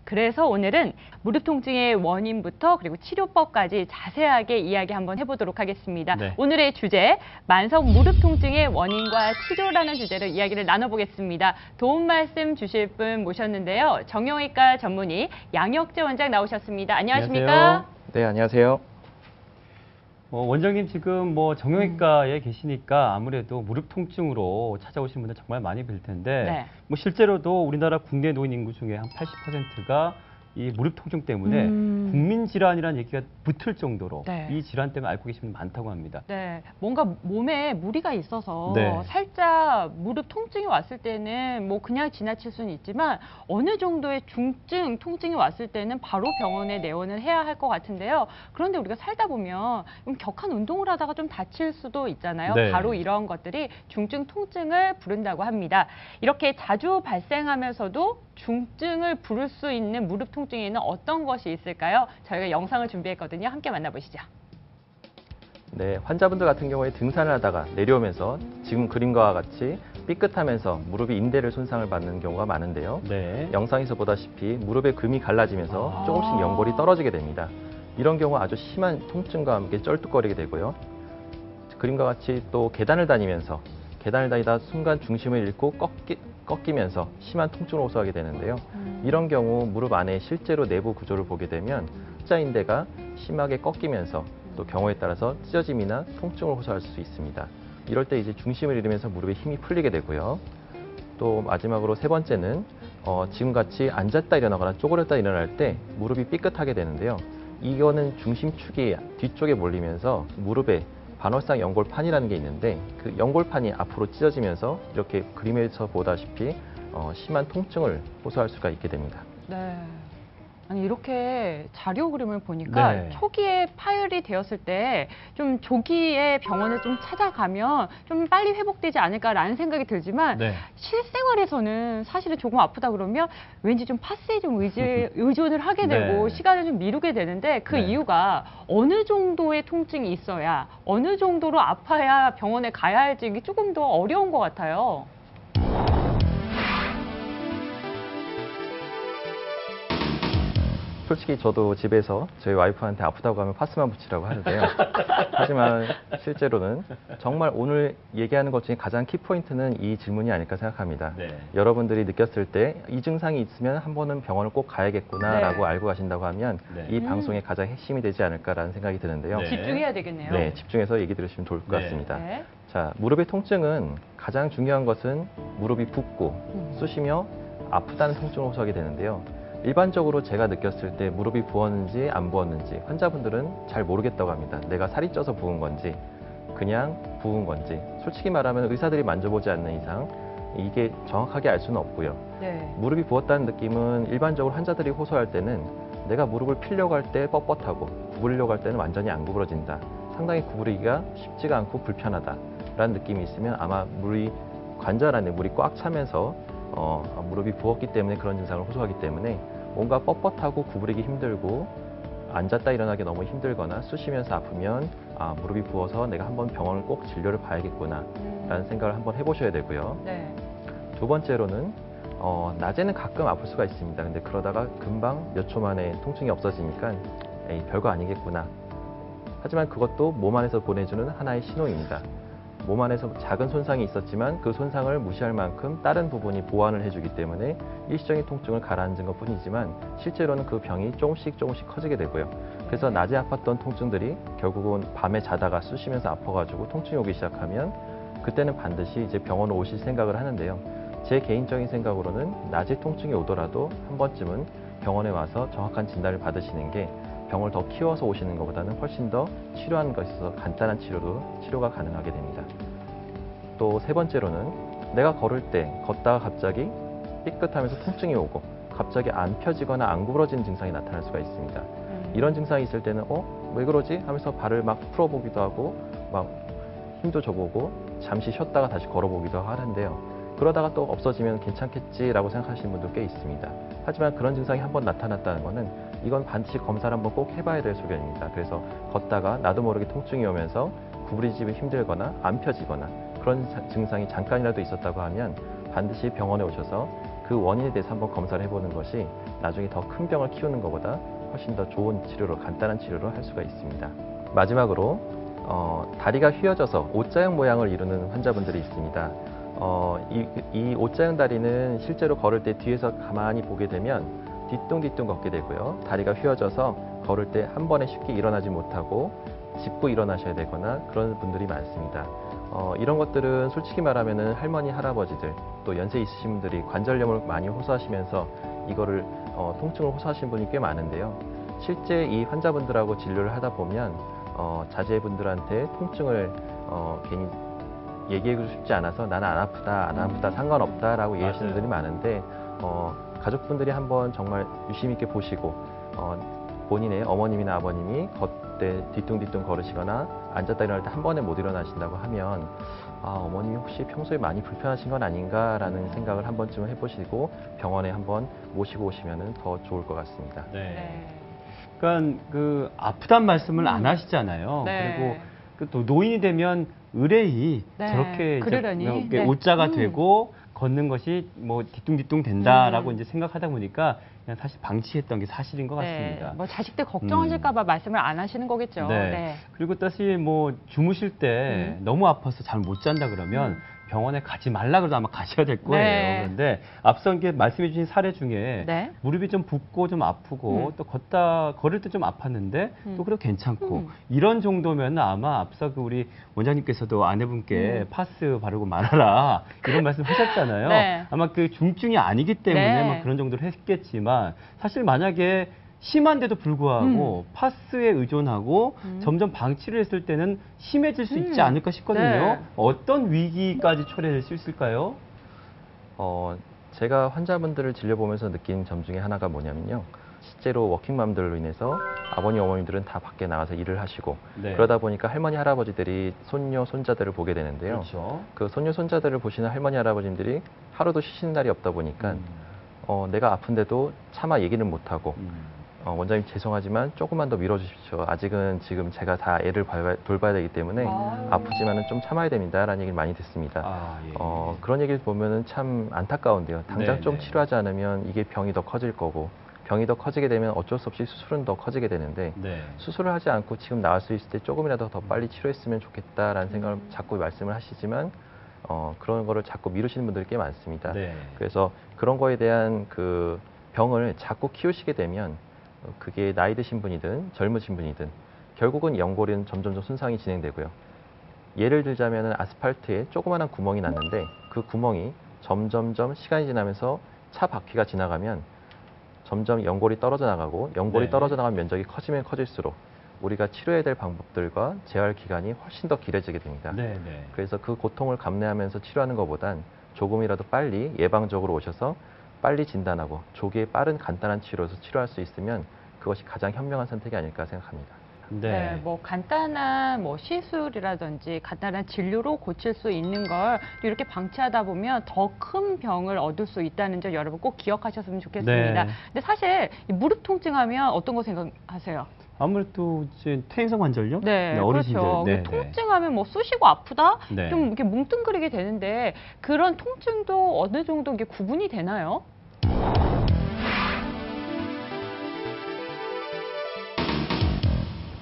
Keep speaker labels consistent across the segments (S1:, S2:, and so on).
S1: 그래서 오늘은 무릎 통증의 원인부터 그리고 치료법까지 자세하게 이야기 한번 해보도록 하겠습니다.
S2: 네.
S1: 오늘의 주제, 만성 무릎 통증의 원인과 치료라는 주제로 이야기를 나눠보겠습니다. 도움 말씀 주실 분 모셨는데요. 정형외과 전문의 양혁재 원장 나오셨습니다. 안녕하십니까?
S2: 안녕하세요.
S3: 네, 안녕하세요.
S2: 원장님 지금 계시니까 아무래도 무릎 통증으로 찾아오신 분들 정말 많이 뵐 텐데
S1: 네.
S2: 실제로도 우리나라 국내 노인 인구 중에 한 80%가 이 무릎 통증 때문에 국민 질환이라는 얘기가 붙을 정도로
S1: 네.
S2: 이 질환 때문에 앓고 계신 분 많다고 합니다.
S1: 네, 뭔가 몸에 무리가 있어서
S2: 네.
S1: 살짝 무릎 통증이 왔을 때는 뭐 그냥 지나칠 수는 있지만 어느 정도의 중증 통증이 왔을 때는 바로 병원에 내원을 해야 할 것 같은데요. 그런데 우리가 살다 보면 좀 격한 운동을 하다가 좀 다칠 수도 있잖아요.
S2: 네.
S1: 바로 이런 것들이 중증 통증을 부른다고 합니다. 이렇게 자주 발생하면서도 중증을 부를 수 있는 무릎 통증에는 어떤 것이 있을까요? 저희가 영상을 준비했거든요. 함께 만나보시죠.
S3: 네, 환자분들 같은 경우에 등산을 하다가 내려오면서 지금 그림과 같이 삐끗하면서 무릎이 인대를 손상을 받는 경우가 많은데요.
S2: 네.
S3: 영상에서 보다시피 무릎의 금이 갈라지면서 조금씩 연골이 떨어지게 됩니다. 이런 경우 아주 심한 통증과 함께 쩔뚝거리게 되고요. 그림과 같이 또 계단을 다니면서 계단을 다니다 순간 중심을 잃고 꺾이면서 심한 통증을 호소하게 되는데요. 이런 경우 무릎 안에 실제로 내부 구조를 보게 되면 십자인대가 심하게 꺾이면서 또 경우에 따라서 찢어짐이나 통증을 호소할 수 있습니다. 이럴 때 이제 중심을 잃으면서 무릎에 힘이 풀리게 되고요. 또 마지막으로 세 번째는 지금같이 앉았다 일어나거나 쪼그렸다 일어날 때 무릎이 삐끗하게 되는데요. 이거는 중심축이 뒤쪽에 몰리면서 무릎에 반월상 연골판이라는 게 있는데 그 연골판이 앞으로 찢어지면서 이렇게 그림에서 보다시피 심한 통증을 호소할 수가 있게 됩니다.
S1: 네. 아니 이렇게 자료 그림을 보니까
S2: 네.
S1: 초기에 파열이 되었을 때 좀 조기에 병원을 좀 찾아가면 좀 빨리 회복되지 않을까라는 생각이 들지만
S2: 네.
S1: 실생활에서는 사실은 조금 아프다 그러면 왠지 좀 파스에 좀 의존을 하게 되고
S2: 네.
S1: 시간을 좀 미루게 되는데 그
S2: 네.
S1: 이유가 어느 정도의 통증이 있어야 어느 정도로 아파야 병원에 가야 할지 이게 조금 더 어려운 것 같아요.
S3: 솔직히 저도 집에서 저희 와이프한테 아프다고 하면 파스만 붙이라고 하는데요. 하지만 실제로는 정말 오늘 얘기하는 것 중에 가장 키포인트는 이 질문이 아닐까 생각합니다.
S2: 네.
S3: 여러분들이 느꼈을 때 이 증상이 있으면 한 번은 병원을 꼭 가야겠구나라고
S1: 네.
S3: 알고 가신다고 하면
S2: 네.
S3: 이 방송의 가장 핵심이 되지 않을까라는 생각이 드는데요.
S2: 네.
S1: 집중해야 되겠네요.
S3: 네, 집중해서 얘기 들으시면 좋을 것
S2: 네.
S3: 같습니다.
S1: 네.
S3: 자, 무릎의 통증은 가장 중요한 것은 무릎이 붓고 쑤시며 아프다는 통증을 호소하게 되는데요. 일반적으로 제가 느꼈을 때 무릎이 부었는지 안 부었는지 환자분들은 잘 모르겠다고 합니다. 내가 살이 쪄서 부은 건지 그냥 부은 건지 솔직히 말하면 의사들이 만져보지 않는 이상 이게 정확하게 알 수는 없고요.
S1: 네.
S3: 무릎이 부었다는 느낌은 일반적으로 환자들이 호소할 때는 내가 무릎을 피려고 할 때 뻣뻣하고 구부리려고 할 때는 완전히 안 구부러진다. 상당히 구부리기가 쉽지가 않고 불편하다라는 느낌이 있으면 아마 관절 안에 물이 꽉 차면서 무릎이 부었기 때문에 그런 증상을 호소하기 때문에 뭔가 뻣뻣하고 구부리기 힘들고 앉았다 일어나기 너무 힘들거나 쑤시면서 아프면 무릎이 부어서 내가 한번 병원을 꼭 진료를 봐야겠구나 라는 생각을 한번 해보셔야 되고요.
S1: 네.
S3: 두 번째로는 낮에는 가끔 아플 수가 있습니다. 근데 그러다가 금방 몇 초 만에 통증이 없어지니까 에이, 별거 아니겠구나. 하지만 그것도 몸 안에서 보내주는 하나의 신호입니다. 몸 안에서 작은 손상이 있었지만 그 손상을 무시할 만큼 다른 부분이 보완을 해주기 때문에 일시적인 통증을 가라앉은 것 뿐이지만 실제로는 그 병이 조금씩 커지게 되고요. 그래서 낮에 아팠던 통증들이 결국은 밤에 자다가 쑤시면서 아파가지고 통증이 오기 시작하면 그때는 반드시 이제 병원을 오실 생각을 하는데요. 제 개인적인 생각으로는 낮에 통증이 오더라도 한 번쯤은 병원에 와서 정확한 진단을 받으시는 게 병을 더 키워서 오시는 것보다는 훨씬 더 치료하는 것에 있어서 간단한 치료가 가능하게 됩니다. 또 세 번째로는 내가 걸을 때 걷다가 갑자기 삐끗하면서 통증이 오고 갑자기 안 펴지거나 안 구부러지는 증상이 나타날 수가 있습니다. 이런 증상이 있을 때는 왜 그러지? 하면서 발을 막 풀어보기도 하고 막 힘도 줘보고 잠시 쉬었다가 다시 걸어보기도 하는데요. 그러다가 또 없어지면 괜찮겠지라고 생각하시는 분도 꽤 있습니다. 하지만 그런 증상이 한번 나타났다는 것은 이건 반드시 검사를 한번 꼭 해봐야 될 소견입니다. 그래서 걷다가 나도 모르게 통증이 오면서 구부리기 힘들거나 안 펴지거나 그런 증상이 잠깐이라도 있었다고 하면 반드시 병원에 오셔서 그 원인에 대해서 한번 검사를 해보는 것이 나중에 더 큰 병을 키우는 것보다 훨씬 더 좋은 치료로, 간단한 치료로 할 수가 있습니다. 마지막으로 다리가 휘어져서 O자형 모양을 이루는 환자분들이 있습니다. 이 O자형 다리는 실제로 걸을 때 뒤에서 가만히 보게 되면 뒤뚱뒤뚱 걷게 되고요. 다리가 휘어져서 걸을 때 한 번에 쉽게 일어나지 못하고 짚고 일어나셔야 되거나 그런 분들이 많습니다. 이런 것들은 솔직히 말하면 할머니, 할아버지들 또 연세 있으신 분들이 관절염을 많이 호소하시면서 이거를 통증을 호소하시는 분이 꽤 많은데요. 실제 이 환자분들하고 진료를 하다 보면 자제분들한테 통증을 괜히 얘기하고 싶지 않아서 나는 안 아프다, 상관없다라고 얘기하시는 분들이 많은데 가족분들이 한번 정말 유심 있게 보시고 본인의 어머님이나 아버님이 걷때 뒤뚱뒤뚱 걸으시거나 앉았다 일어날 때 한 번에 못 일어나신다고 하면 어머님이 혹시 평소에 많이 불편하신 건 아닌가라는 생각을 한 번쯤 해보시고 병원에 한번 모시고 오시면 더 좋을 것 같습니다.
S2: 네. 그러니까 그 아프단 말씀을 안 하시잖아요.
S1: 네.
S2: 그리고 또 노인이 되면 의뢰이
S1: 네.
S2: 저렇게
S1: 그러려니.
S2: 이제
S1: 네.
S2: O자가 되고 걷는 것이 뭐 뒤뚱뒤뚱 된다라고 이제 생각하다 보니까 그냥 사실 방치했던 게 사실인 것 같습니다.
S1: 네. 뭐 자식들 걱정하실까봐 말씀을 안 하시는 거겠죠.
S2: 네.
S1: 네.
S2: 그리고 사실 뭐 주무실 때 너무 아파서 잠 못 잔다 그러면 병원에 가지 말라 그래도 아마 가셔야 될 거예요.
S1: 네.
S2: 그런데 앞서 이렇게 말씀해 주신 사례 중에
S1: 네.
S2: 무릎이 좀 붓고 좀 아프고 또 걸을 때 좀 아팠는데 또 그래도 괜찮고 이런 정도면 아마 앞서 그 우리 원장님께서도 아내분께 파스 바르고 말아라 이런 말씀 하셨잖아요.
S1: 네.
S2: 아마 그 중증이 아니기 때문에
S1: 네.
S2: 막 그런 정도로 했겠지만 사실 만약에 심한데도 불구하고 파스에 의존하고 점점 방치를 했을 때는 심해질 수 있지 않을까 싶거든요.
S1: 네.
S2: 어떤 위기까지 초래될 수 있을까요?
S3: 제가 환자분들을 진료보면서 느낀 점 중에 하나가 뭐냐면요. 실제로 워킹맘들로 인해서 아버님, 어머님들은 다 밖에 나가서 일을 하시고
S2: 네.
S3: 그러다 보니까 할머니, 할아버지들이 손녀, 손자들을 보게 되는데요.
S2: 그렇죠.
S3: 그 손녀, 손자들을 보시는 할머니, 할아버님들이 하루도 쉬시는 날이 없다 보니까 내가 아픈데도 차마 얘기는 못하고 원장님 죄송하지만 조금만 더 밀어주십시오. 아직은 지금 제가 다 애를 돌봐야 되기 때문에 아프지만은 좀 참아야 됩니다라는 얘기를 많이 듣습니다.
S2: 예.
S3: 그런 얘기를 보면은 참 안타까운데요. 당장
S2: 네,
S3: 좀
S2: 네.
S3: 치료하지 않으면 이게 병이 더 커질 거고 병이 더 커지게 되면 어쩔 수 없이 수술은 더 커지게 되는데
S2: 네.
S3: 수술을 하지 않고 지금 나을 수 있을 때 조금이라도 더 빨리 치료했으면 좋겠다라는 생각을 자꾸 말씀을 하시지만 그런 거를 자꾸 미루시는 분들이 꽤 많습니다.
S2: 네.
S3: 그래서 그런 거에 대한 그 병을 자꾸 키우시게 되면 그게 나이 드신 분이든 젊으신 분이든 결국은 연골은 점점 손상이 진행되고요. 예를 들자면 아스팔트에 조그마한 구멍이 났는데 그 구멍이 점점점 시간이 지나면서 차 바퀴가 지나가면 점점 연골이 떨어져 나가고 연골이
S2: 네.
S3: 떨어져 나간 면적이 커지면 커질수록 우리가 치료해야 될 방법들과 재활 기간이 훨씬 더 길어지게 됩니다.
S2: 네, 네.
S3: 그래서 그 고통을 감내하면서 치료하는 것보단 조금이라도 빨리 예방적으로 오셔서 빨리 진단하고 조기에 빠른 간단한 치료에서 치료할 수 있으면 그것이 가장 현명한 선택이 아닐까 생각합니다.
S1: 네, 뭐 간단한 뭐 시술이라든지 간단한 진료로 고칠 수 있는 걸 이렇게 방치하다 보면 더 큰 병을 얻을 수 있다는 점 여러분 꼭 기억하셨으면 좋겠습니다.
S2: 네.
S1: 근데 사실 이 무릎 통증하면 어떤 거 생각하세요?
S2: 아무래도 이제 퇴행성 관절염?
S1: 네,
S2: 어르신들.
S1: 그렇죠.
S2: 네, 네.
S1: 통증하면 뭐 쑤시고 아프다?
S2: 네.
S1: 좀 이렇게 뭉뚱그리게 되는데 그런 통증도 어느 정도 이게 구분이 되나요?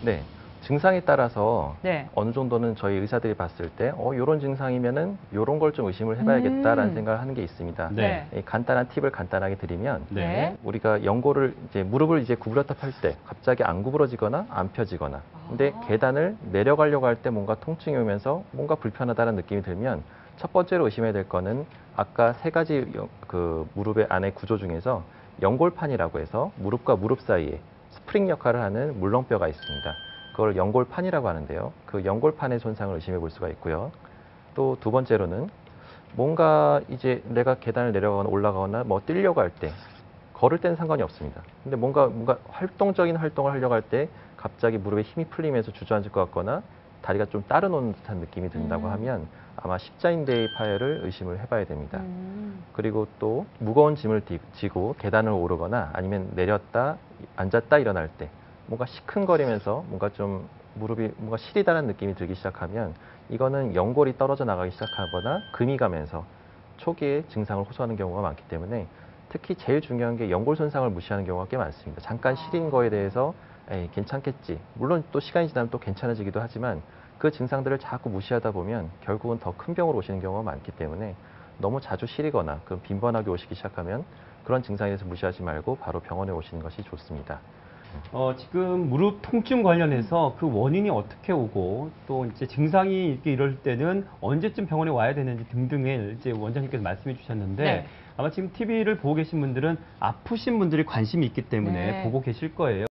S3: 네, 증상에 따라서
S1: 네.
S3: 어느 정도는 저희 의사들이 봤을 때 이런 증상이면은 이런 걸 좀 의심을 해봐야겠다라는 생각을 하는 게 있습니다.
S2: 네.
S3: 이 간단한 팁을 간단하게 드리면
S2: 네.
S3: 우리가 연골을 이제 무릎을 이제 구부렸다 펼 때 갑자기 안 구부러지거나 안 펴지거나 근데 계단을 내려가려고 할 때 뭔가 통증이 오면서 뭔가 불편하다는 느낌이 들면 첫 번째로 의심해야 될 거는 아까 세 가지 그 무릎의 안의 구조 중에서 연골판이라고 해서 무릎과 무릎 사이에 스프링 역할을 하는 물렁뼈가 있습니다. 그걸 연골판이라고 하는데요. 그 연골판의 손상을 의심해 볼 수가 있고요. 또 두 번째로는 뭔가 이제 내가 계단을 내려가거나 올라가거나 뭐 뛰려고 할 때 걸을 때는 상관이 없습니다. 근데 뭔가 활동적인 활동을 하려고 할 때 갑자기 무릎에 힘이 풀리면서 주저앉을 것 같거나 다리가 좀 따르는 듯한 느낌이 든다고 하면 아마 십자인대의 파열을 의심을 해봐야 됩니다. 그리고 또 무거운 짐을 지고 계단을 오르거나 아니면 내렸다 앉았다 일어날 때 뭔가 시큰거리면서 뭔가 좀 무릎이 뭔가 시리다는 느낌이 들기 시작하면 이거는 연골이 떨어져 나가기 시작하거나 금이 가면서 초기에 증상을 호소하는 경우가 많기 때문에 특히 제일 중요한 게 연골 손상을 무시하는 경우가 꽤 많습니다. 잠깐 시린 거에 대해서 에이, 괜찮겠지. 물론 또 시간이 지나면 또 괜찮아지기도 하지만 그 증상들을 자꾸 무시하다 보면 결국은 더 큰 병으로 오시는 경우가 많기 때문에 너무 자주 시리거나 그 빈번하게 오시기 시작하면 그런 증상에 대해서 무시하지 말고 바로 병원에 오시는 것이 좋습니다.
S2: 지금 무릎 통증 관련해서 그 원인이 어떻게 오고 또 이제 증상이 이렇게 이럴 때는 언제쯤 병원에 와야 되는지 등등을 이제 원장님께서 말씀해 주셨는데
S1: 네.
S2: 아마 지금 TV를 보고 계신 분들은 아프신 분들이 관심이 있기 때문에
S1: 네.
S2: 보고 계실 거예요.